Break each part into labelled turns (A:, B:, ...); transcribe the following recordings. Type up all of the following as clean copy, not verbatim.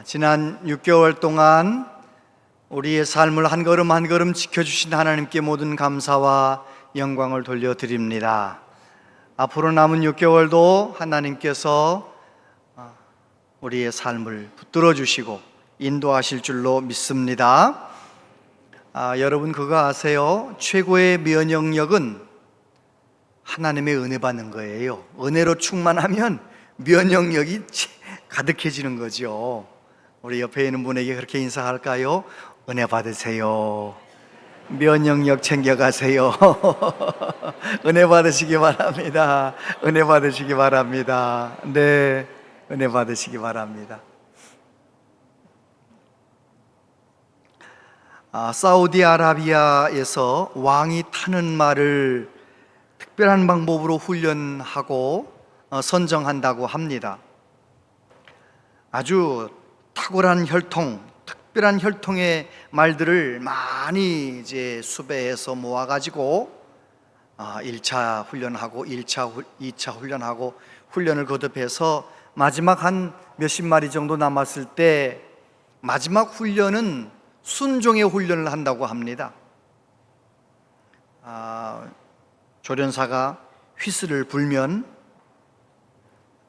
A: 지난 6개월 동안 우리의 삶을 한 걸음 한 걸음 지켜주신 하나님께 모든 감사와 영광을 돌려드립니다. 앞으로 남은 6개월도 하나님께서 우리의 삶을 붙들어 주시고 인도하실 줄로 믿습니다. 여러분 그거 아세요? 최고의 면역력은 하나님의 은혜 받는 거예요. 은혜로 충만하면 면역력이 가득해지는 거죠. 우리 옆에 있는 분에게 그렇게 인사할까요? 은혜 받으세요. 면역력 챙겨가세요. 은혜 받으시기 바랍니다. 은혜 받으시기 바랍니다. 네, 은혜 받으시기 바랍니다. 사우디아라비아에서 왕이 타는 말을 특별한 방법으로 훈련하고 선정한다고 합니다. 아주 탁월한 혈통, 특별한 혈통의 말들을 많이 수배해서 모아가지고 1차 훈련하고 2차 훈련하고 훈련을 거듭해서 마지막 한 몇십 마리 정도 남았을 때 마지막 훈련은 순종의 훈련을 한다고 합니다. 조련사가 휘슬을 불면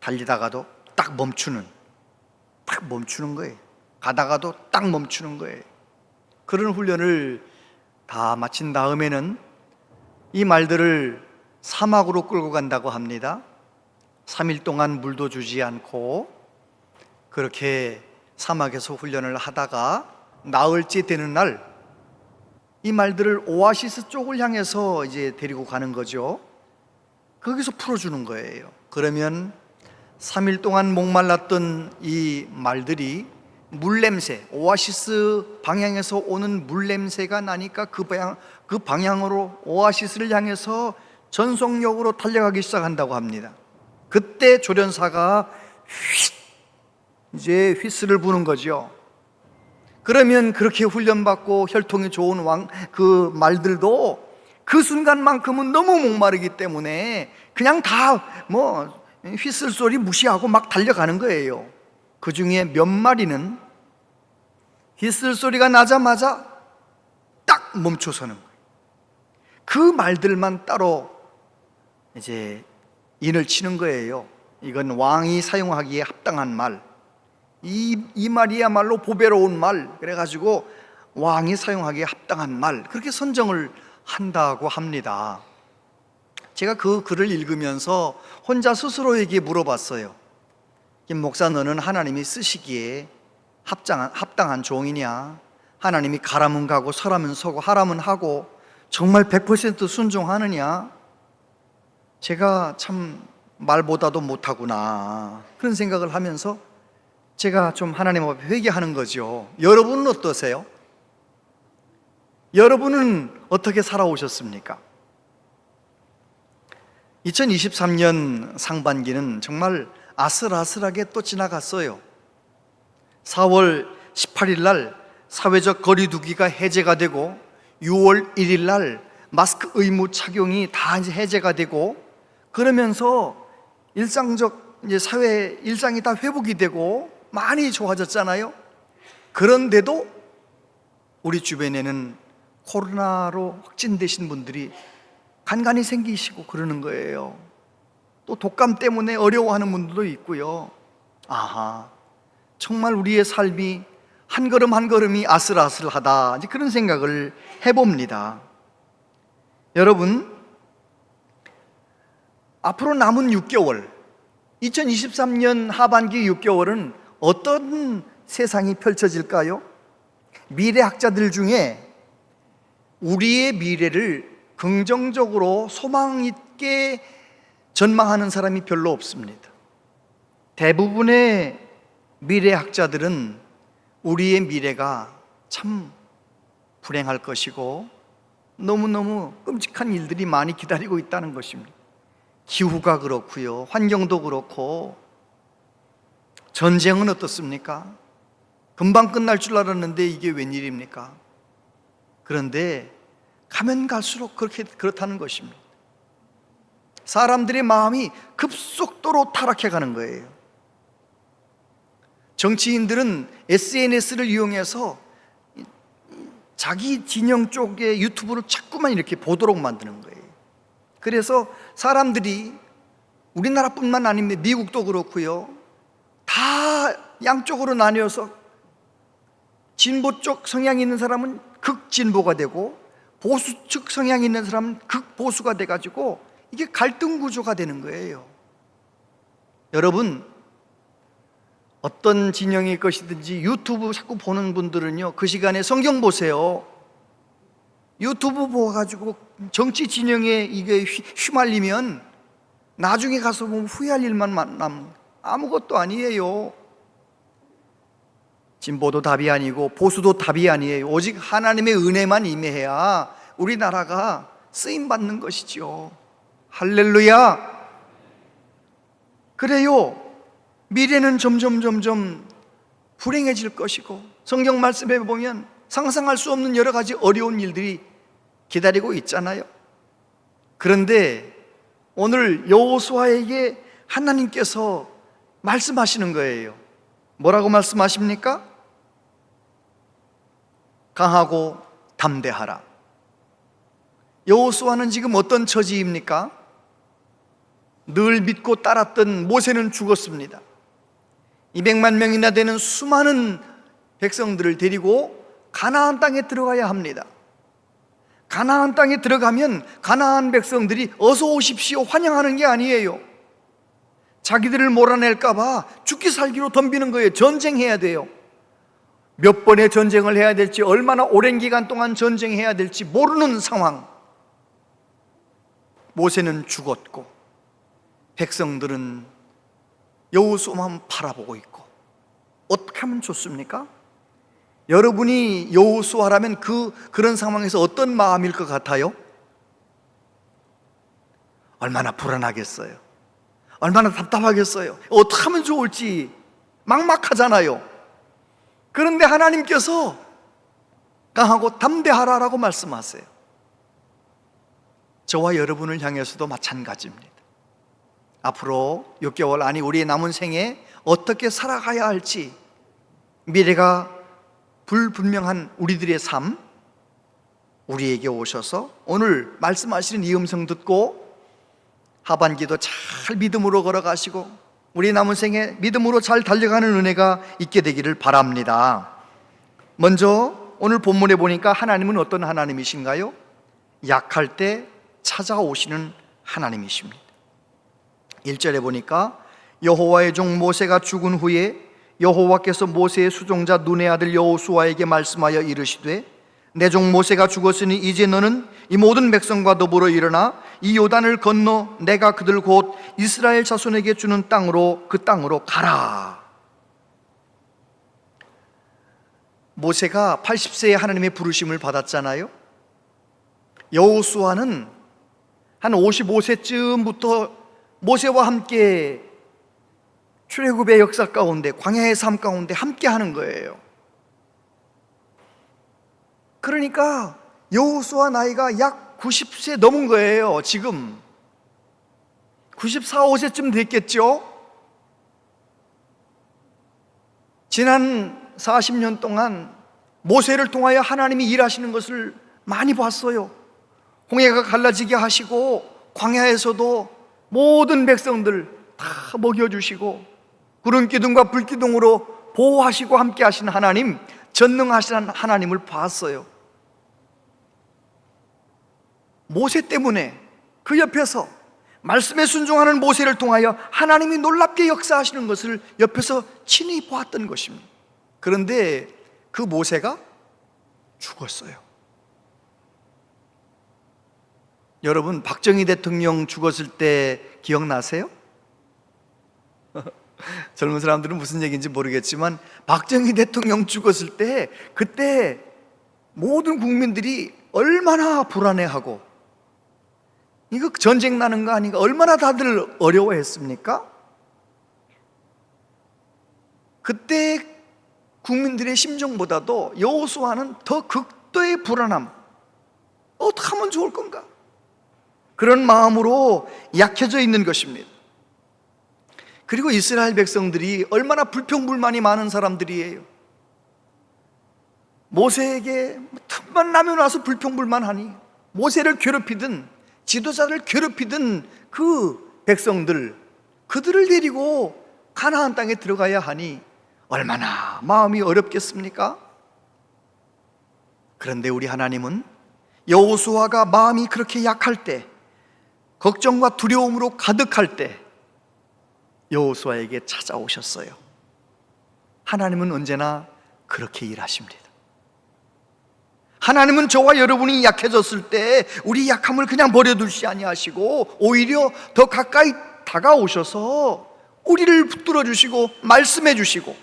A: 달리다가도 딱 멈추는 거예요. 가다가도 딱 멈추는 거예요. 그런 훈련을 다 마친 다음에는 이 말들을 사막으로 끌고 간다고 합니다. 3일 동안 물도 주지 않고 그렇게 사막에서 훈련을 하다가 나흘째 되는 날 이 말들을 오아시스 쪽을 향해서 데리고 가는 거죠. 거기서 풀어주는 거예요. 그러면 3일 동안 목말랐던 이 말들이 물냄새, 오아시스 방향에서 오는 물냄새가 나니까 그 방향으로 오아시스를 향해서 전속력으로 달려가기 시작한다고 합니다. 그때 조련사가 휘슬을 부는 거죠. 그러면 그렇게 훈련받고 혈통이 좋은 그 말들도 그 순간만큼은 너무 목마르기 때문에 그냥 다 휘슬 소리 무시하고 막 달려가는 거예요. 그 중에 몇 마리는 휘슬 소리가 나자마자 딱 멈춰서는 거예요. 그 말들만 따로 인을 치는 거예요. 이건 왕이 사용하기에 합당한 말, 이 말이야말로 보배로운 말, 그래가지고 왕이 사용하기에 합당한 말, 그렇게 선정을 한다고 합니다. 제가 그 글을 읽으면서 혼자 스스로에게 물어봤어요. 김 목사, 너는 하나님이 쓰시기에 합당한 종이냐? 하나님이 가라면 가고 서라면 서고 하라면 하고 정말 100% 순종하느냐? 제가 참 말보다도 못하구나, 그런 생각을 하면서 제가 좀 하나님 앞에 회개하는 거죠. 여러분은 어떠세요? 여러분은 어떻게 살아오셨습니까? 2023년 상반기는 정말 아슬아슬하게 또 지나갔어요. 4월 18일 날 사회적 거리두기가 해제가 되고 6월 1일 날 마스크 의무 착용이 다 해제가 되고 그러면서 일상적 사회 일상이 다 회복이 되고 많이 좋아졌잖아요. 그런데도 우리 주변에는 코로나로 확진되신 분들이 간간히 생기시고 그러는 거예요. 또 독감 때문에 어려워하는 분들도 있고요. 정말 우리의 삶이 한 걸음 한 걸음이 아슬아슬하다, 그런 생각을 해봅니다. 여러분, 앞으로 남은 6개월, 2023년 하반기 6개월은 어떤 세상이 펼쳐질까요? 미래학자들 중에 우리의 미래를 긍정적으로 소망 있게 전망하는 사람이 별로 없습니다. 대부분의 미래학자들은 우리의 미래가 참 불행할 것이고 너무너무 끔찍한 일들이 많이 기다리고 있다는 것입니다. 기후가 그렇고요, 환경도 그렇고, 전쟁은 어떻습니까? 금방 끝날 줄 알았는데 이게 웬일입니까? 그런데 가면 갈수록 그렇다는 것입니다. 사람들의 마음이 급속도로 타락해 가는 거예요. 정치인들은 SNS를 이용해서 자기 진영 쪽의 유튜브를 자꾸만 이렇게 보도록 만드는 거예요. 그래서 사람들이 우리나라뿐만 아닙니다. 미국도 그렇고요. 다 양쪽으로 나뉘어서 진보 쪽 성향이 있는 사람은 극진보가 되고 보수 측 성향이 있는 사람은 극보수가 돼가지고 이게 갈등 구조가 되는 거예요. 여러분, 어떤 진영일 것이든지 유튜브 자꾸 보는 분들은요, 그 시간에 성경 보세요. 유튜브 보아가지고 정치 진영에 이게 휘말리면 나중에 가서 보면 후회할 일만 남는, 아무것도 아니에요. 진보도 답이 아니고 보수도 답이 아니에요. 오직 하나님의 은혜만 임해야 우리나라가 쓰임받는 것이죠. 할렐루야. 그래요. 미래는 점점 불행해질 것이고, 성경 말씀에 보면 상상할 수 없는 여러 가지 어려운 일들이 기다리고 있잖아요. 그런데 오늘 여호수아에게 하나님께서 말씀하시는 거예요. 뭐라고 말씀하십니까? 강하고 담대하라. 여호수아는 지금 어떤 처지입니까? 늘 믿고 따랐던 모세는 죽었습니다. 200만 명이나 되는 수많은 백성들을 데리고 가나안 땅에 들어가야 합니다. 가나안 땅에 들어가면 가나안 백성들이 어서 오십시오 환영하는 게 아니에요. 자기들을 몰아낼까 봐 죽기 살기로 덤비는 거예요. 전쟁해야 돼요. 몇 번의 전쟁을 해야 될지, 얼마나 오랜 기간 동안 전쟁해야 될지 모르는 상황. 모세는 죽었고 백성들은 여호수아만 바라보고 있고, 어떻게 하면 좋습니까? 여러분이 여호수아라면 그런 상황에서 어떤 마음일 것 같아요? 얼마나 불안하겠어요. 얼마나 답답하겠어요. 어떻게 하면 좋을지 막막하잖아요. 그런데 하나님께서 강하고 담대하라라고 말씀하세요. 저와 여러분을 향해서도 마찬가지입니다. 앞으로 6개월, 아니 우리의 남은 생에 어떻게 살아가야 할지, 미래가 불분명한 우리들의 삶, 우리에게 오셔서 오늘 말씀하시는 이 음성 듣고 하반기도 잘 믿음으로 걸어가시고 우리 남은 생에 믿음으로 잘 달려가는 은혜가 있게 되기를 바랍니다. 먼저 오늘 본문에 보니까 하나님은 어떤 하나님이신가요? 약할 때 찾아오시는 하나님이십니다. 1절에 보니까 여호와의 종 모세가 죽은 후에 여호와께서 모세의 수종자 눈의 아들 여호수아에게 말씀하여 이르시되, 내 종 모세가 죽었으니 이제 너는 이 모든 백성과 더불어 일어나 이 요단을 건너 내가 그들 곧 이스라엘 자손에게 주는 땅으로, 그 땅으로 가라. 모세가 80세에 하나님의 부르심을 받았잖아요. 여호수아는 한 55세쯤부터 모세와 함께 출애굽의 역사 가운데, 광야의 삶 가운데 함께 하는 거예요. 그러니까 여호수아 나이가 약 90세 넘은 거예요. 지금 94, 5세쯤 됐겠죠. 지난 40년 동안 모세를 통하여 하나님이 일하시는 것을 많이 봤어요. 홍해가 갈라지게 하시고 광야에서도 모든 백성들 다 먹여주시고 구름 기둥과 불 기둥으로 보호하시고 함께 하시는 하나님, 전능하신 하나님을 봤어요. 모세 때문에 그 옆에서 말씀에 순종하는 모세를 통하여 하나님이 놀랍게 역사하시는 것을 옆에서 친히 보았던 것입니다. 그런데 그 모세가 죽었어요. 여러분, 박정희 대통령 죽었을 때 기억나세요? 젊은 사람들은 무슨 얘기인지 모르겠지만 박정희 대통령 죽었을 때 그때 모든 국민들이 얼마나 불안해하고 이거 전쟁 나는 거 아닌가, 얼마나 다들 어려워했습니까? 그때 국민들의 심정보다도 여호수아는 더 극도의 불안함, 어떻게 하면 좋을 건가, 그런 마음으로 약해져 있는 것입니다. 그리고 이스라엘 백성들이 얼마나 불평불만이 많은 사람들이에요. 모세에게 틈만 나면 와서 불평불만하니, 모세를 괴롭히든 지도자를 괴롭히든 그 백성들, 그들을 데리고 가나안 땅에 들어가야 하니 얼마나 마음이 어렵겠습니까? 그런데 우리 하나님은 여호수아가 마음이 그렇게 약할 때, 걱정과 두려움으로 가득할 때 여호수아에게 찾아오셨어요. 하나님은 언제나 그렇게 일하십니다. 하나님은 저와 여러분이 약해졌을 때 우리 약함을 그냥 버려두지 아니하시고 오히려 더 가까이 다가오셔서 우리를 붙들어 주시고 말씀해 주시고,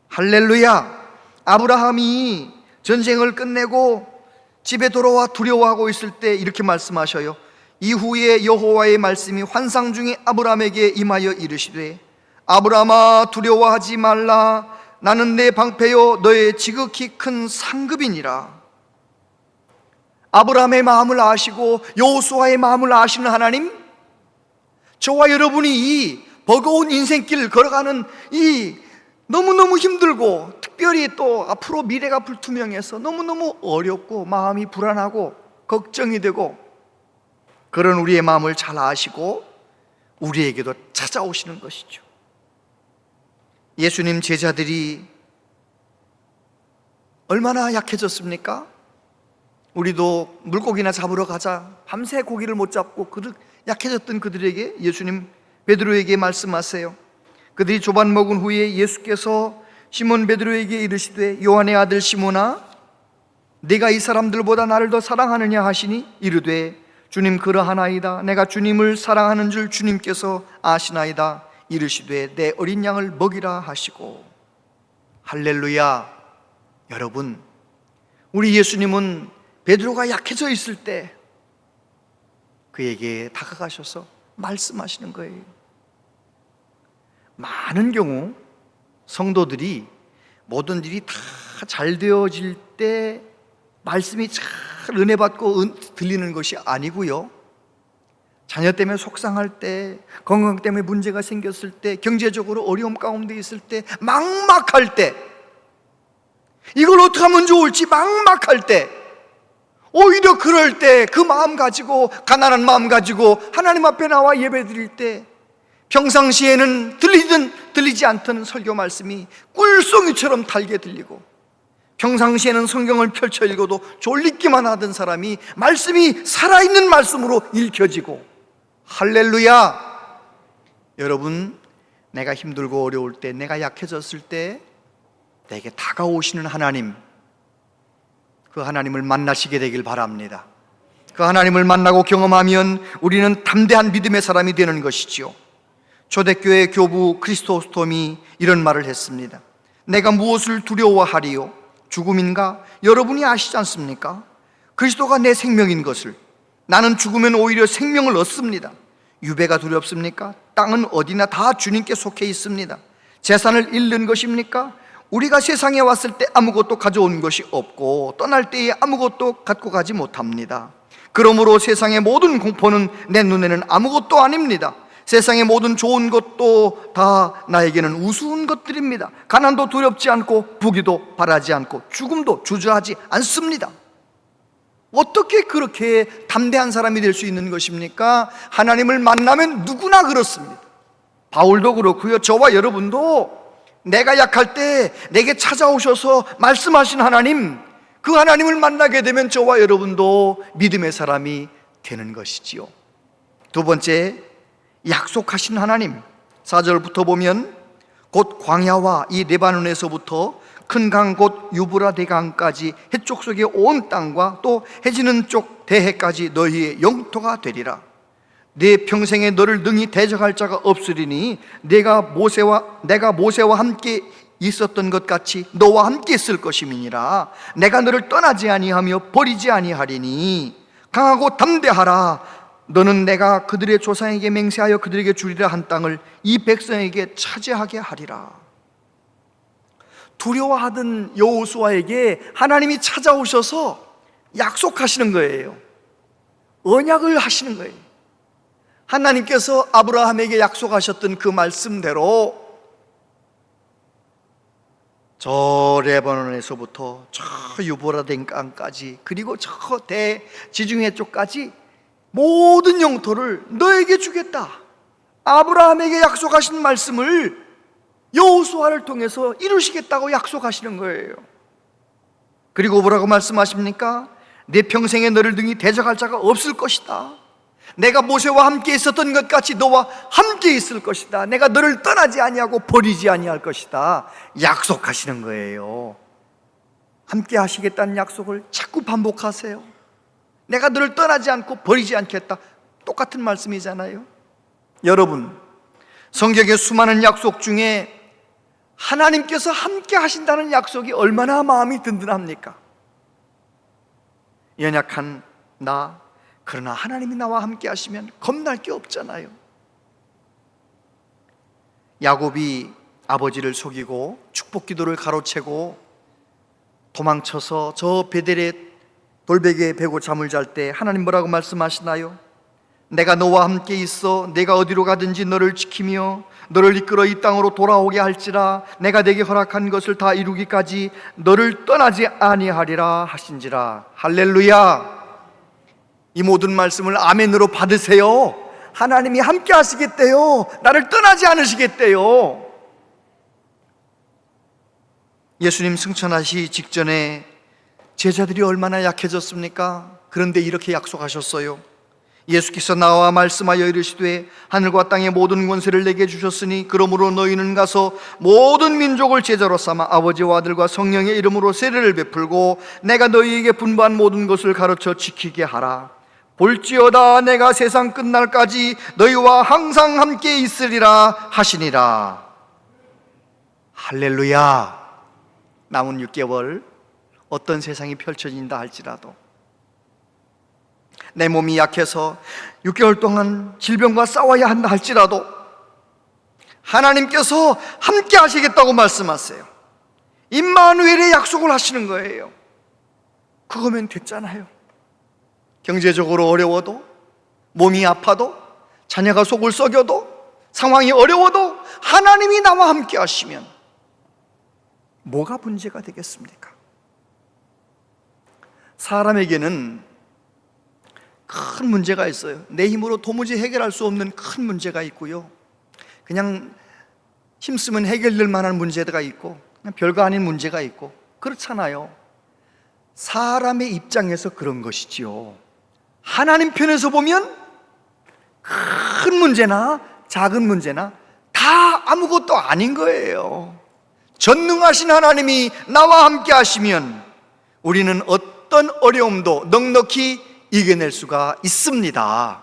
A: 할렐루야. 아브라함이 전쟁을 끝내고 집에 돌아와 두려워하고 있을 때 이렇게 말씀하셔요. 이후에 여호와의 말씀이 환상 중에 아브라함에게 임하여 이르시되, 아브라함아 두려워하지 말라. 나는 내 방패요 너의 지극히 큰 상급이니라. 아브라함의 마음을 아시고 여호수아의 마음을 아시는 하나님, 저와 여러분이 이 버거운 인생길을 걸어가는 이 너무너무 힘들고, 특별히 또 앞으로 미래가 불투명해서 너무너무 어렵고 마음이 불안하고 걱정이 되고, 그런 우리의 마음을 잘 아시고 우리에게도 찾아오시는 것이죠. 예수님 제자들이 얼마나 약해졌습니까? 우리도 물고기나 잡으러 가자, 밤새 고기를 못 잡고 약해졌던 그들에게 예수님 베드로에게 말씀하세요. 그들이 조반 먹은 후에 예수께서 시몬 베드로에게 이르시되, 요한의 아들 시몬아, 네가 이 사람들보다 나를 더 사랑하느냐 하시니 이르되, 주님 그러하나이다. 내가 주님을 사랑하는 줄 주님께서 아시나이다. 이르시되, 내 어린 양을 먹이라 하시고. 할렐루야. 여러분, 우리 예수님은 베드로가 약해져 있을 때 그에게 다가가셔서 말씀하시는 거예요. 많은 경우 성도들이 모든 일이 다 잘 되어질 때 말씀이 잘 은혜 받고 들리는 것이 아니고요, 자녀 때문에 속상할 때, 건강 때문에 문제가 생겼을 때, 경제적으로 어려움 가운데 있을 때, 막막할 때, 이걸 어떻게 하면 좋을지 막막할 때, 오히려 그럴 때 그 마음 가지고, 가난한 마음 가지고 하나님 앞에 나와 예배 드릴 때, 평상시에는 들리든 들리지 않던 설교 말씀이 꿀송이처럼 달게 들리고, 평상시에는 성경을 펼쳐 읽어도 졸리기만 하던 사람이 말씀이 살아있는 말씀으로 읽혀지고, 할렐루야. 여러분, 내가 힘들고 어려울 때, 내가 약해졌을 때 내게 다가오시는 하나님, 그 하나님을 만나시게 되길 바랍니다. 그 하나님을 만나고 경험하면 우리는 담대한 믿음의 사람이 되는 것이지요. 초대교회 교부 크리스토스톰이 이런 말을 했습니다. 내가 무엇을 두려워하리요? 죽음인가? 여러분이 아시지 않습니까? 그리스도가 내 생명인 것을. 나는 죽으면 오히려 생명을 얻습니다. 유배가 두렵습니까? 땅은 어디나 다 주님께 속해 있습니다. 재산을 잃는 것입니까? 우리가 세상에 왔을 때 아무것도 가져온 것이 없고 떠날 때에 아무것도 갖고 가지 못합니다. 그러므로 세상의 모든 공포는 내 눈에는 아무것도 아닙니다. 세상의 모든 좋은 것도 다 나에게는 우스운 것들입니다. 가난도 두렵지 않고 부귀도 바라지 않고 죽음도 주저하지 않습니다. 어떻게 그렇게 담대한 사람이 될 수 있는 것입니까? 하나님을 만나면 누구나 그렇습니다. 바울도 그렇고요, 저와 여러분도 내가 약할 때 내게 찾아오셔서 말씀하신 하나님, 그 하나님을 만나게 되면 저와 여러분도 믿음의 사람이 되는 것이지요. 두 번째, 약속하신 하나님. 4절부터 보면 곧 광야와 이 레바논에서부터 큰 강 곧 유브라 대강까지 해쪽 속의 온 땅과 또 해지는 쪽 대해까지 너희의 영토가 되리라. 내 평생에 너를 능히 대적할 자가 없으리니 내가 모세와 함께 있었던 것 같이 너와 함께 있을 것임이니라. 내가 너를 떠나지 아니하며 버리지 아니하리니 강하고 담대하라. 너는 내가 그들의 조상에게 맹세하여 그들에게 주리라 한 땅을 이 백성에게 차지하게 하리라. 두려워하던 여호수아에게 하나님이 찾아오셔서 약속하시는 거예요. 언약을 하시는 거예요. 하나님께서 아브라함에게 약속하셨던 그 말씀대로 저 레바논에서부터 저 유보라덴 강까지, 그리고 저 대지중해 쪽까지 모든 영토를 너에게 주겠다, 아브라함에게 약속하신 말씀을 여호수아를 통해서 이루시겠다고 약속하시는 거예요. 그리고 뭐라고 말씀하십니까? 내 평생에 너를 등이 대적할 자가 없을 것이다. 내가 모세와 함께 있었던 것 같이 너와 함께 있을 것이다. 내가 너를 떠나지 아니하고 버리지 아니할 것이다. 약속하시는 거예요. 함께 하시겠다는 약속을 자꾸 반복하세요. 내가 너를 떠나지 않고 버리지 않겠다. 똑같은 말씀이잖아요. 여러분, 성경의 수많은 약속 중에 하나님께서 함께 하신다는 약속이 얼마나 마음이 든든합니까? 연약한 나, 그러나 하나님이 나와 함께 하시면 겁날 게 없잖아요. 야곱이 아버지를 속이고 축복 기도를 가로채고 도망쳐서 저 베델의 돌베개에 베고 잠을 잘 때 하나님 뭐라고 말씀하시나요? 내가 너와 함께 있어 내가 어디로 가든지 너를 지키며 너를 이끌어 이 땅으로 돌아오게 할지라 내가 내게 허락한 것을 다 이루기까지 너를 떠나지 아니하리라 하신지라. 할렐루야. 이 모든 말씀을 아멘으로 받으세요. 하나님이 함께 하시겠대요. 나를 떠나지 않으시겠대요. 예수님 승천하시 직전에 제자들이 얼마나 약해졌습니까? 그런데 이렇게 약속하셨어요. 예수께서 나와 말씀하여 이르시되 하늘과 땅의 모든 권세를 내게 주셨으니 그러므로 너희는 가서 모든 민족을 제자로 삼아 아버지와 아들과 성령의 이름으로 세례를 베풀고 내가 너희에게 분부한 모든 것을 가르쳐 지키게 하라. 볼지어다 내가 세상 끝날까지 너희와 항상 함께 있으리라 하시니라. 할렐루야. 남은 6개월 어떤 세상이 펼쳐진다 할지라도, 내 몸이 약해서 6개월 동안 질병과 싸워야 한다 할지라도 하나님께서 함께 하시겠다고 말씀하세요. 임마누엘의 약속을 하시는 거예요. 그거면 됐잖아요. 경제적으로 어려워도, 몸이 아파도, 자녀가 속을 썩여도, 상황이 어려워도 하나님이 나와 함께 하시면 뭐가 문제가 되겠습니까? 사람에게는 큰 문제가 있어요. 내 힘으로 도무지 해결할 수 없는 큰 문제가 있고요, 그냥 힘쓰면 해결될 만한 문제가 있고, 그냥 별거 아닌 문제가 있고, 그렇잖아요. 사람의 입장에서 그런 것이지요. 하나님 편에서 보면 큰 문제나 작은 문제나 다 아무것도 아닌 거예요. 전능하신 하나님이 나와 함께 하시면 우리는 어떤 어려움도 넉넉히 이겨낼 수가 있습니다.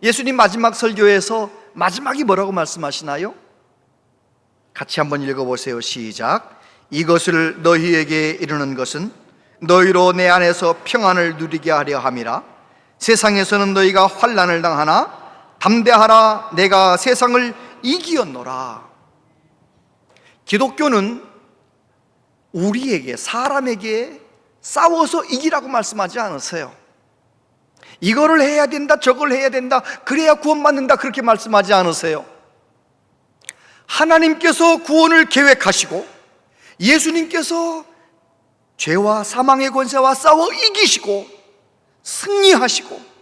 A: 예수님 마지막 설교에서 마지막이 뭐라고 말씀하시나요? 같이 한번 읽어보세요. 시작. 이것을 너희에게 이르는 것은 너희로 내 안에서 평안을 누리게 하려 함이라. 세상에서는 너희가 환난을 당하나 담대하라 내가 세상을 이기었노라. 기독교는 우리에게, 사람에게 싸워서 이기라고 말씀하지 않으세요. 이거를 해야 된다, 저걸 해야 된다, 그래야 구원받는다, 그렇게 말씀하지 않으세요. 하나님께서 구원을 계획하시고 예수님께서 죄와 사망의 권세와 싸워 이기시고 승리하시고,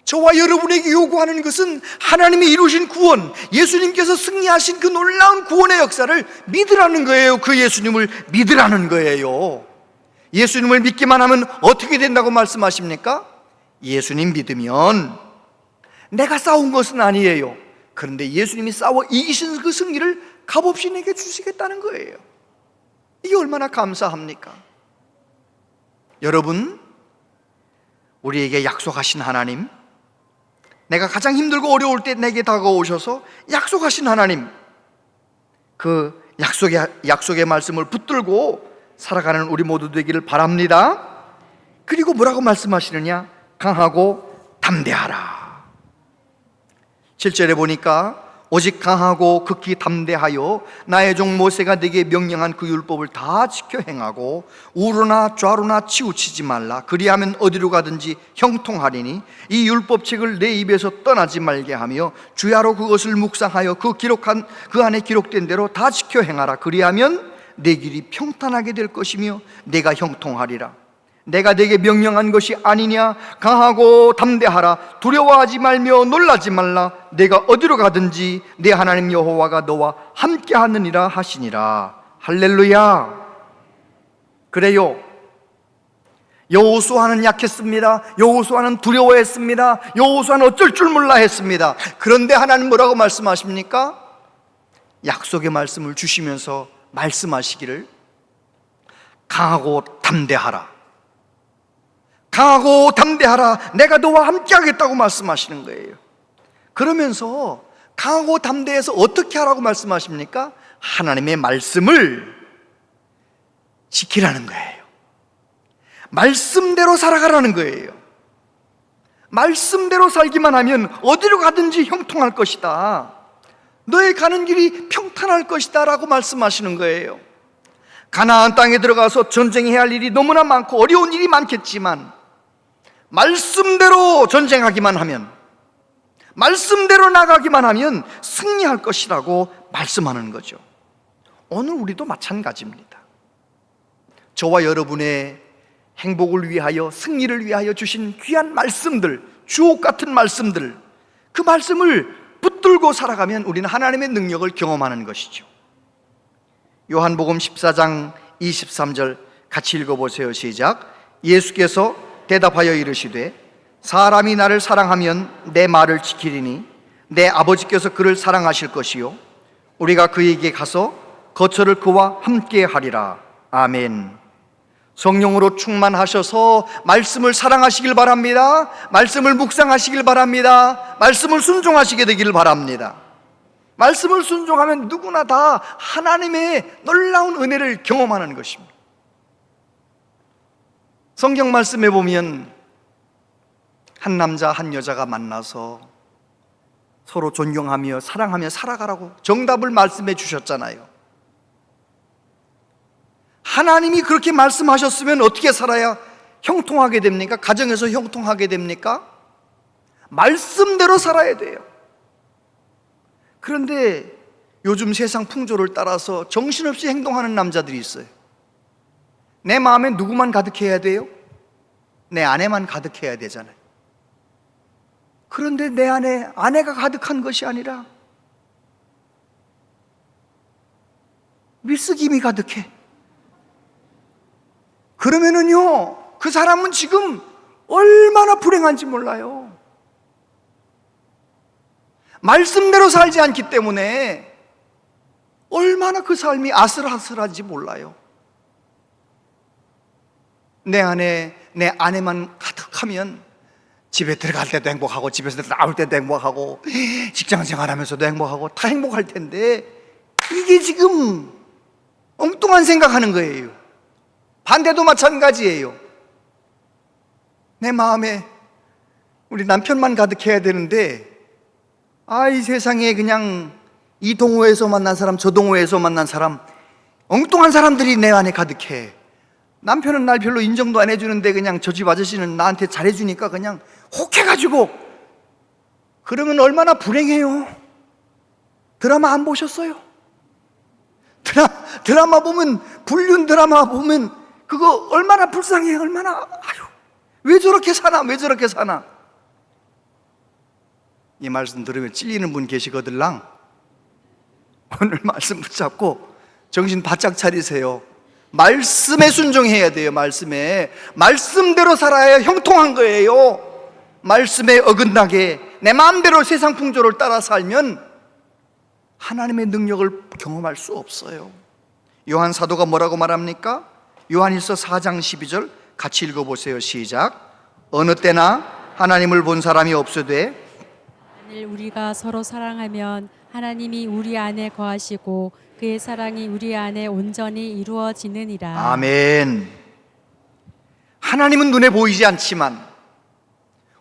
A: 저와 여러분에게 요구하는 것은 하나님이 이루신 구원, 예수님께서 승리하신 그 놀라운 구원의 역사를 믿으라는 거예요. 그 예수님을 믿으라는 거예요. 예수님을 믿기만 하면 어떻게 된다고 말씀하십니까? 예수님 믿으면 내가 싸운 것은 아니에요. 그런데 예수님이 싸워 이기신 그 승리를 값없이 내게 주시겠다는 거예요. 이게 얼마나 감사합니까? 여러분, 우리에게 약속하신 하나님, 내가 가장 힘들고 어려울 때 내게 다가오셔서 약속하신 하나님, 그 약속의 말씀을 붙들고 살아가는 우리 모두 되기를 바랍니다. 그리고 뭐라고 말씀하시느냐? 강하고 담대하라. 7절에 보니까 오직 강하고 극히 담대하여 나의 종 모세가 네게 명령한 그 율법을 다 지켜 행하고 우로나 좌로나 치우치지 말라. 그리하면 어디로 가든지 형통하리니 이 율법책을 내 입에서 떠나지 말게 하며 주야로 그것을 묵상하여 그 안에 기록된 대로 다 지켜 행하라. 그리하면 내 길이 평탄하게 될 것이며 내가 형통하리라. 내가 네게 명령한 것이 아니냐? 강하고 담대하라. 두려워하지 말며 놀라지 말라. 내가 어디로 가든지 내 하나님 여호와가 너와 함께 하느니라 하시니라. 할렐루야. 그래요, 여호수아는 약했습니다. 여호수아는 두려워했습니다. 여호수아는 어쩔 줄 몰라 했습니다. 그런데 하나님 뭐라고 말씀하십니까? 약속의 말씀을 주시면서 말씀하시기를 강하고 담대하라. 강하고 담대하라. 내가 너와 함께 하겠다고 말씀하시는 거예요. 그러면서 강하고 담대해서 어떻게 하라고 말씀하십니까? 하나님의 말씀을 지키라는 거예요. 말씀대로 살아가라는 거예요. 말씀대로 살기만 하면 어디로 가든지 형통할 것이다. 너의 가는 길이 평탄할 것이다 라고 말씀하시는 거예요. 가나안 땅에 들어가서 전쟁해야 할 일이 너무나 많고 어려운 일이 많겠지만 말씀대로 전쟁하기만 하면, 말씀대로 나가기만 하면 승리할 것이라고 말씀하는 거죠. 오늘 우리도 마찬가지입니다. 저와 여러분의 행복을 위하여, 승리를 위하여 주신 귀한 말씀들, 주옥 같은 말씀들, 그 말씀을 붙들고 살아가면 우리는 하나님의 능력을 경험하는 것이죠. 요한복음 14장 23절 같이 읽어보세요. 시작. 예수께서 대답하여 이르시되 사람이 나를 사랑하면 내 말을 지키리니 내 아버지께서 그를 사랑하실 것이요 우리가 그에게 가서 거처를 그와 함께 하리라. 아멘. 성령으로 충만하셔서 말씀을 사랑하시길 바랍니다. 말씀을 묵상하시길 바랍니다. 말씀을 순종하시게 되기를 바랍니다. 말씀을 순종하면 누구나 다 하나님의 놀라운 은혜를 경험하는 것입니다. 성경 말씀에 보면 한 남자 한 여자가 만나서 서로 존경하며 사랑하며 살아가라고 정답을 말씀해 주셨잖아요. 하나님이 그렇게 말씀하셨으면 어떻게 살아야 형통하게 됩니까? 가정에서 형통하게 됩니까? 말씀대로 살아야 돼요. 그런데 요즘 세상 풍조를 따라서 정신없이 행동하는 남자들이 있어요. 내 마음에 누구만 가득해야 돼요? 내 아내만 가득해야 되잖아요. 그런데 내 안에 아내가 가득한 것이 아니라 미스김이 가득해. 그러면은요, 그 사람은 지금 얼마나 불행한지 몰라요. 말씀대로 살지 않기 때문에 얼마나 그 삶이 아슬아슬한지 몰라요. 내 안에 내 아내만 가득하면 집에 들어갈 때도 행복하고 집에서 나올 때도 행복하고 직장 생활하면서도 행복하고 다 행복할 텐데 이게 지금 엉뚱한 생각하는 거예요. 반대도 마찬가지예요. 내 마음에 우리 남편만 가득해야 되는데 이 세상에 그냥 이 동호회에서 만난 사람 저 동호회에서 만난 사람 엉뚱한 사람들이 내 안에 가득해. 남편은 날 별로 인정도 안 해주는데 그냥 저 집 아저씨는 나한테 잘해주니까 그냥 혹해가지고. 그러면 얼마나 불행해요. 드라마 안 보셨어요? 드라마 보면, 불륜 드라마 보면 그거 얼마나 불쌍해. 얼마나 왜 저렇게 사나, 왜 저렇게 사나. 이 말씀 들으면 찔리는 분 계시거들랑 오늘 말씀 붙잡고 정신 바짝 차리세요. 말씀에 순종해야 돼요. 말씀대로 살아야 형통한 거예요. 말씀에 어긋나게 내 마음대로 세상 풍조를 따라 살면 하나님의 능력을 경험할 수 없어요. 요한 사도가 뭐라고 말합니까? 요한일서 4장 12절 같이 읽어보세요. 시작. 어느 때나 하나님을 본 사람이 없으되
B: 만일 우리가 서로 사랑하면 하나님이 우리 안에 거하시고 그의 사랑이 우리 안에 온전히 이루어지느니라.
A: 아멘. 하나님은 눈에 보이지 않지만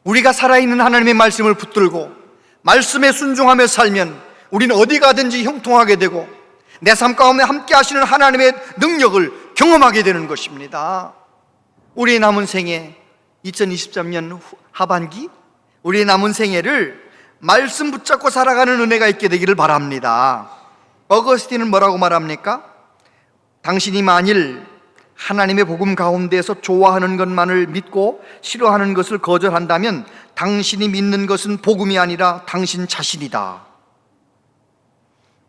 A: 우리가 살아있는 하나님의 말씀을 붙들고 말씀에 순종하며 살면 우리는 어디 가든지 형통하게 되고 내 삶 가운데 함께 하시는 하나님의 능력을 경험하게 되는 것입니다. 우리의 남은 생애, 2023년 하반기, 우리의 남은 생애를 말씀 붙잡고 살아가는 은혜가 있게 되기를 바랍니다. 어거스틴은 뭐라고 말합니까? 당신이 만일 하나님의 복음 가운데서 좋아하는 것만을 믿고 싫어하는 것을 거절한다면 당신이 믿는 것은 복음이 아니라 당신 자신이다.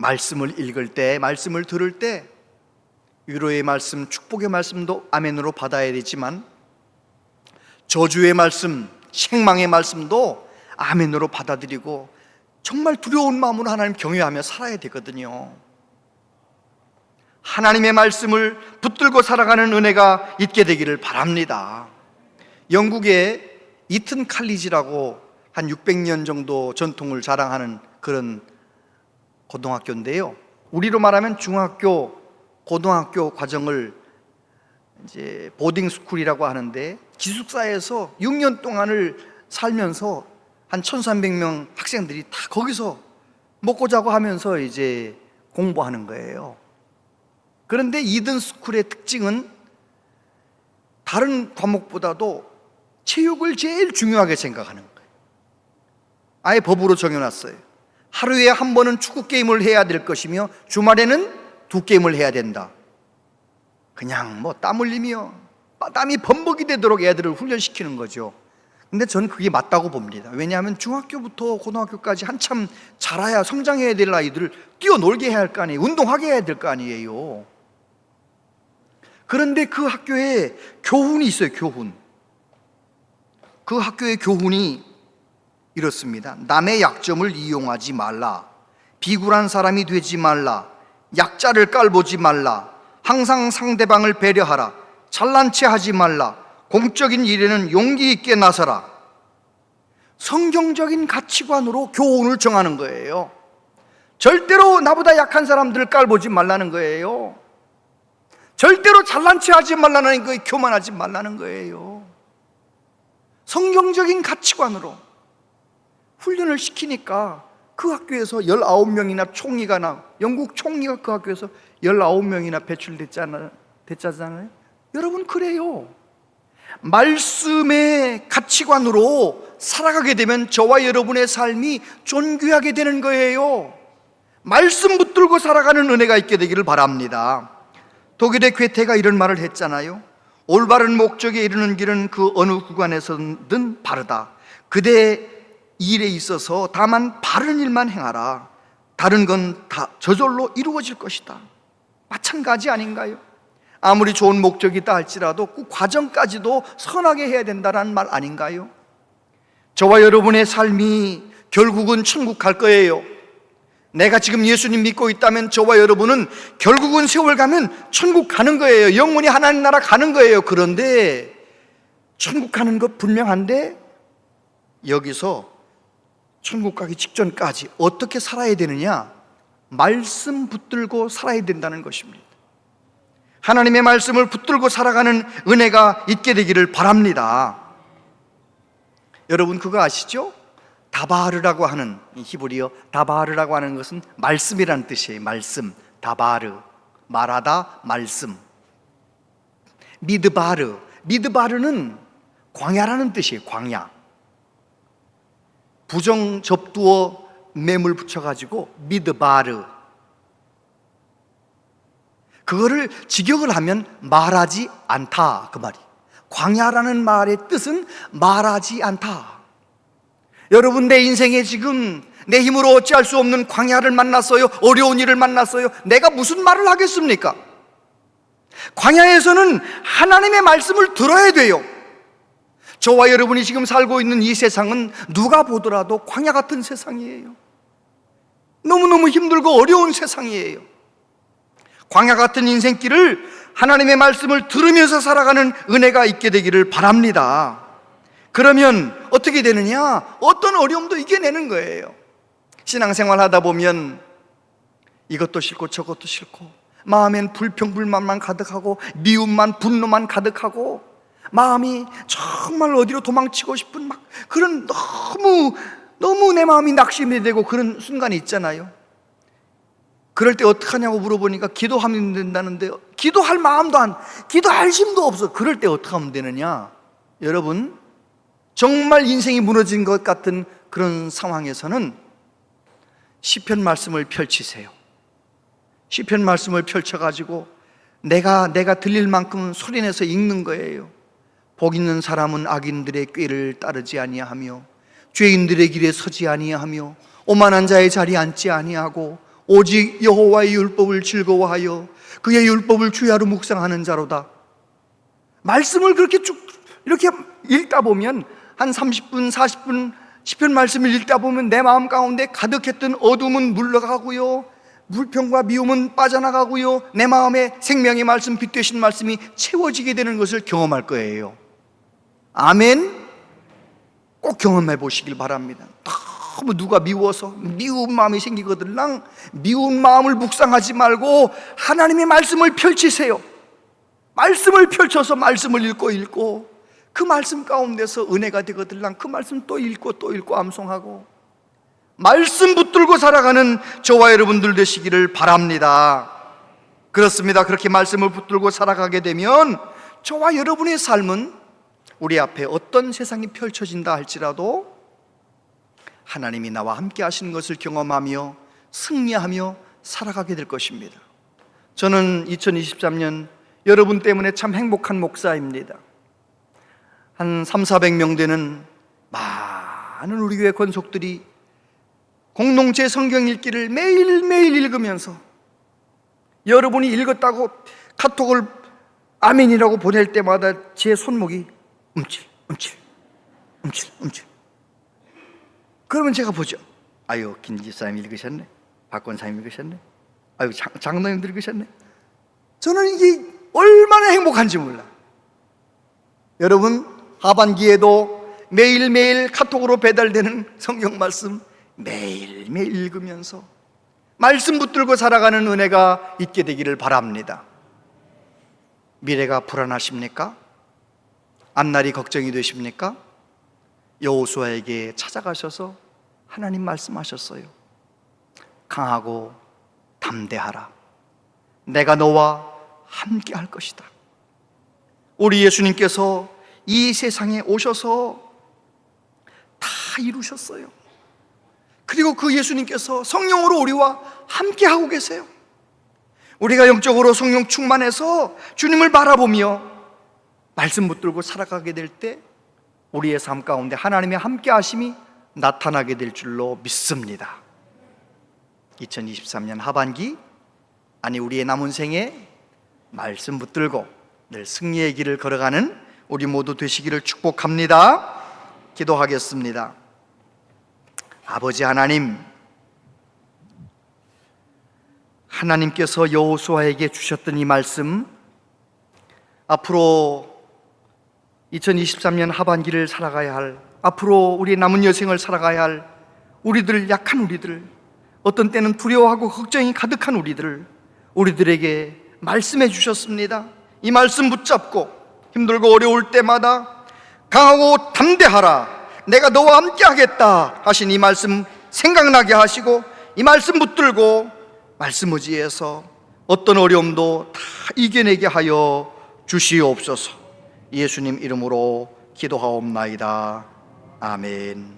A: 말씀을 읽을 때, 말씀을 들을 때 위로의 말씀, 축복의 말씀도 아멘으로 받아야 되지만 저주의 말씀, 책망의 말씀도 아멘으로 받아들이고 정말 두려운 마음으로 하나님 경외하며 살아야 되거든요. 하나님의 말씀을 붙들고 살아가는 은혜가 있게 되기를 바랍니다. 영국의 이튼 칼리지라고 한 600년 정도 전통을 자랑하는 그런 고등학교인데요, 우리로 말하면 중학교, 고등학교 과정을 이제 보딩 스쿨이라고 하는데 기숙사에서 6년 동안을 살면서 한 1,300명 학생들이 다 거기서 먹고 자고 하면서 이제 공부하는 거예요. 그런데 이든 스쿨의 특징은 다른 과목보다도 체육을 제일 중요하게 생각하는 거예요. 아예 법으로 정해놨어요. 하루에 한 번은 축구 게임을 해야 될 것이며 주말에는 2게임을 해야 된다. 그냥 뭐 땀 흘리며 땀이 범벅이 되도록 애들을 훈련시키는 거죠. 근데 저는 그게 맞다고 봅니다. 왜냐하면 중학교부터 고등학교까지 한참 자라야 성장해야 될 아이들을 뛰어놀게 해야 할 거 아니에요. 운동하게 해야 될 거 아니에요. 그런데 그 학교에 교훈이 있어요. 교훈. 그 학교의 교훈이 이렇습니다. 남의 약점을 이용하지 말라. 비굴한 사람이 되지 말라. 약자를 깔보지 말라. 항상 상대방을 배려하라. 잘난 체 하지 말라. 공적인 일에는 용기 있게 나서라. 성경적인 가치관으로 교훈을 정하는 거예요. 절대로 나보다 약한 사람들을 깔보지 말라는 거예요. 절대로 잘난 체 하지 말라는 거예요. 교만하지 말라는 거예요. 성경적인 가치관으로 훈련을 시키니까 그 학교에서 19명이나 총리가 영국 총리가 그 학교에서 19명이나 배출됐잖아요. 여러분, 그래요. 말씀의 가치관으로 살아가게 되면 저와 여러분의 삶이 존귀하게 되는 거예요. 말씀 붙들고 살아가는 은혜가 있게 되기를 바랍니다. 독일의 괴테가 이런 말을 했잖아요. 올바른 목적에 이르는 길은 그 어느 구간에서든 바르다. 그대 일에 있어서 다만 바른 일만 행하라. 다른 건 다 저절로 이루어질 것이다. 마찬가지 아닌가요? 아무리 좋은 목적이 있다 할지라도 그 과정까지도 선하게 해야 된다는 말 아닌가요? 저와 여러분의 삶이 결국은 천국 갈 거예요. 내가 지금 예수님 믿고 있다면 저와 여러분은 결국은 세월 가면 천국 가는 거예요. 영원히 하나님 나라 가는 거예요. 그런데 천국 가는 것 분명한데 여기서 천국 가기 직전까지 어떻게 살아야 되느냐? 말씀 붙들고 살아야 된다는 것입니다. 하나님의 말씀을 붙들고 살아가는 은혜가 있게 되기를 바랍니다. 여러분, 그거 아시죠? 다바르라고 하는, 히브리어 다바르라고 하는 것은 말씀이라는 뜻이에요. 말씀, 다바르, 말하다, 말씀. 미드바르는 광야라는 뜻이에요. 광야. 부정 접두어 매물 붙여가지고 미드바르. 그거를 직역을 하면 말하지 않다, 그 말이. 광야라는 말의 뜻은 말하지 않다. 여러분, 내 인생에 지금 내 힘으로 어찌할 수 없는 광야를 만났어요. 어려운 일을 만났어요. 내가 무슨 말을 하겠습니까? 광야에서는 하나님의 말씀을 들어야 돼요. 저와 여러분이 지금 살고 있는 이 세상은 누가 보더라도 광야 같은 세상이에요. 너무너무 힘들고 어려운 세상이에요. 광야 같은 인생길을 하나님의 말씀을 들으면서 살아가는 은혜가 있게 되기를 바랍니다. 그러면 어떻게 되느냐? 어떤 어려움도 이겨내는 거예요. 신앙생활 하다 보면 이것도 싫고 저것도 싫고 마음엔 불평불만만 가득하고 미움만 분노만 가득하고 마음이 정말 어디로 도망치고 싶은 막 그런 너무 내 마음이 낙심이 되고 그런 순간이 있잖아요. 그럴 때 어떡하냐고 물어보니까 기도하면 된다는데, 기도할 마음도 기도할 힘도 없어. 그럴 때 어떻게 하면 되느냐? 여러분, 정말 인생이 무너진 것 같은 그런 상황에서는 시편 말씀을 펼치세요. 시편 말씀을 펼쳐가지고 내가 들릴 만큼 소리내서 읽는 거예요. 복 있는 사람은 악인들의 꾀를 따르지 아니하며 죄인들의 길에 서지 아니하며 오만한 자의 자리에 앉지 아니하고 오직 여호와의 율법을 즐거워하여 그의 율법을 주야로 묵상하는 자로다. 말씀을 그렇게 쭉 이렇게 읽다 보면 한 30분, 40분 시편 말씀을 읽다 보면 내 마음 가운데 가득했던 어둠은 물러가고요, 불평과 미움은 빠져나가고요, 내 마음에 생명의 말씀, 빛 되신 말씀이 채워지게 되는 것을 경험할 거예요. 아멘. 꼭 경험해 보시길 바랍니다. 너무 누가 미워서 미운 마음이 생기거들랑 미운 마음을 묵상하지 말고 하나님의 말씀을 펼치세요. 말씀을 펼쳐서 말씀을 읽고 그 말씀 가운데서 은혜가 되거들랑 그 말씀 또 읽고 암송하고 말씀 붙들고 살아가는 저와 여러분들 되시기를 바랍니다. 그렇습니다. 그렇게 말씀을 붙들고 살아가게 되면 저와 여러분의 삶은 우리 앞에 어떤 세상이 펼쳐진다 할지라도 하나님이 나와 함께 하시는 것을 경험하며 승리하며 살아가게 될 것입니다. 저는 2023년 여러분 때문에 참 행복한 목사입니다. 한 300~400명 되는 많은 우리 교회 권속들이 공동체 성경 읽기를 매일매일 읽으면서 여러분이 읽었다고 카톡을 아멘이라고 보낼 때마다 제 손목이 움찔. 그러면 제가 보죠. 아유, 김 집사님 읽으셨네, 박 권사님 읽으셨네, 아유, 장로님들 읽으셨네. 저는 이게 얼마나 행복한지 몰라. 여러분, 하반기에도 매일매일 카톡으로 배달되는 성경 말씀 매일매일 읽으면서 말씀 붙들고 살아가는 은혜가 있게 되기를 바랍니다. 미래가 불안하십니까? 앞날이 걱정이 되십니까? 여호수아에게 찾아가셔서 하나님 말씀하셨어요. 강하고 담대하라. 내가 너와 함께 할 것이다. 우리 예수님께서 이 세상에 오셔서 다 이루셨어요. 그리고 그 예수님께서 성령으로 우리와 함께 하고 계세요. 우리가 영적으로 성령 충만해서 주님을 바라보며 말씀 붙들고 살아가게 될 때 우리의 삶 가운데 하나님의 함께 하심이 나타나게 될 줄로 믿습니다. 2023년 하반기, 아니 우리의 남은 생에 말씀 붙들고 늘 승리의 길을 걸어가는 우리 모두 되시기를 축복합니다. 기도하겠습니다. 아버지 하나님, 하나님께서 여호수아에게 주셨던 이 말씀, 앞으로 2023년 하반기를 살아가야 할, 앞으로 우리 남은 여생을 살아가야 할 우리들, 약한 우리들, 어떤 때는 두려워하고 걱정이 가득한 우리들에게 말씀해 주셨습니다. 이 말씀 붙잡고 힘들고 어려울 때마다 강하고 담대하라, 내가 너와 함께 하겠다 하신 이 말씀 생각나게 하시고 이 말씀 붙들고 말씀 의지해서 어떤 어려움도 다 이겨내게 하여 주시옵소서. 예수님 이름으로 기도하옵나이다. 아멘.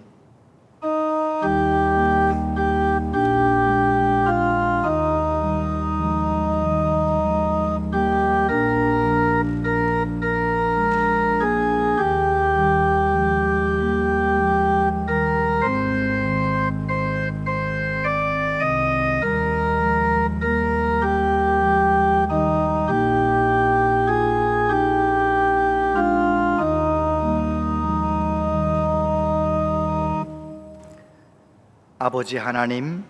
A: 아버지 하나님,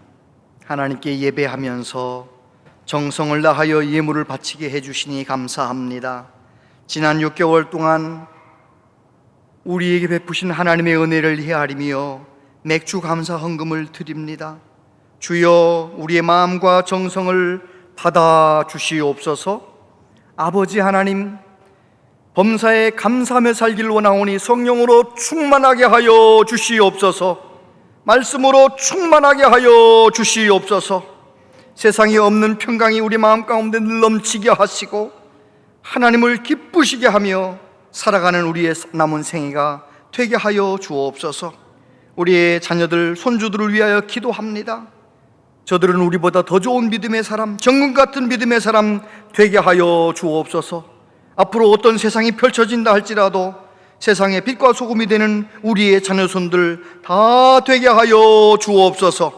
A: 하나님께 예배하면서 정성을 다하여 예물을 바치게 해주시니 감사합니다. 지난 6개월 동안 우리에게 베푸신 하나님의 은혜를 헤아리며 맥주 감사 헌금을 드립니다. 주여, 우리의 마음과 정성을 받아 주시옵소서. 아버지 하나님, 범사에 감사하며 살길 원하오니 성령으로 충만하게 하여 주시옵소서. 말씀으로 충만하게 하여 주시옵소서. 세상에 없는 평강이 우리 마음 가운데 늘 넘치게 하시고 하나님을 기쁘시게 하며 살아가는 우리의 남은 생애가 되게 하여 주옵소서. 우리의 자녀들, 손주들을 위하여 기도합니다. 저들은 우리보다 더 좋은 믿음의 사람, 정금 같은 믿음의 사람 되게 하여 주옵소서. 앞으로 어떤 세상이 펼쳐진다 할지라도 세상의 빛과 소금이 되는 우리의 자녀손들 다 되게 하여 주옵소서.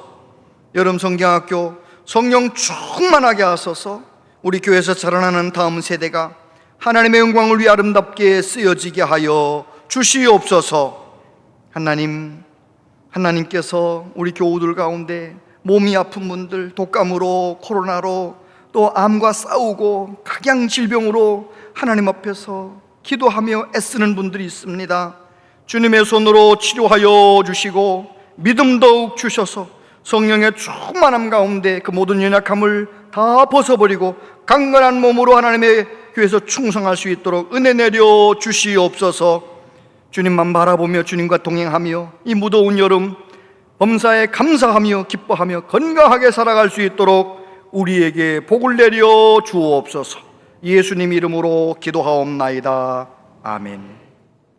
A: 여름 성경학교 성령 충만하게 하소서. 우리 교회에서 자라나는 다음 세대가 하나님의 영광을 위해 아름답게 쓰여지게 하여 주시옵소서. 하나님께서 우리 교우들 가운데 몸이 아픈 분들, 독감으로, 코로나로, 또 암과 싸우고 각양 질병으로 하나님 앞에서 기도하며 애쓰는 분들이 있습니다. 주님의 손으로 치료하여 주시고 믿음 더욱 주셔서 성령의 충만함 가운데 그 모든 연약함을 다 벗어버리고 강건한 몸으로 하나님의 교회에서 충성할 수 있도록 은혜 내려 주시옵소서. 주님만 바라보며 주님과 동행하며 이 무더운 여름 범사에 감사하며 기뻐하며 건강하게 살아갈 수 있도록 우리에게 복을 내려 주옵소서. 예수님 이름으로 기도하옵나이다. 아멘.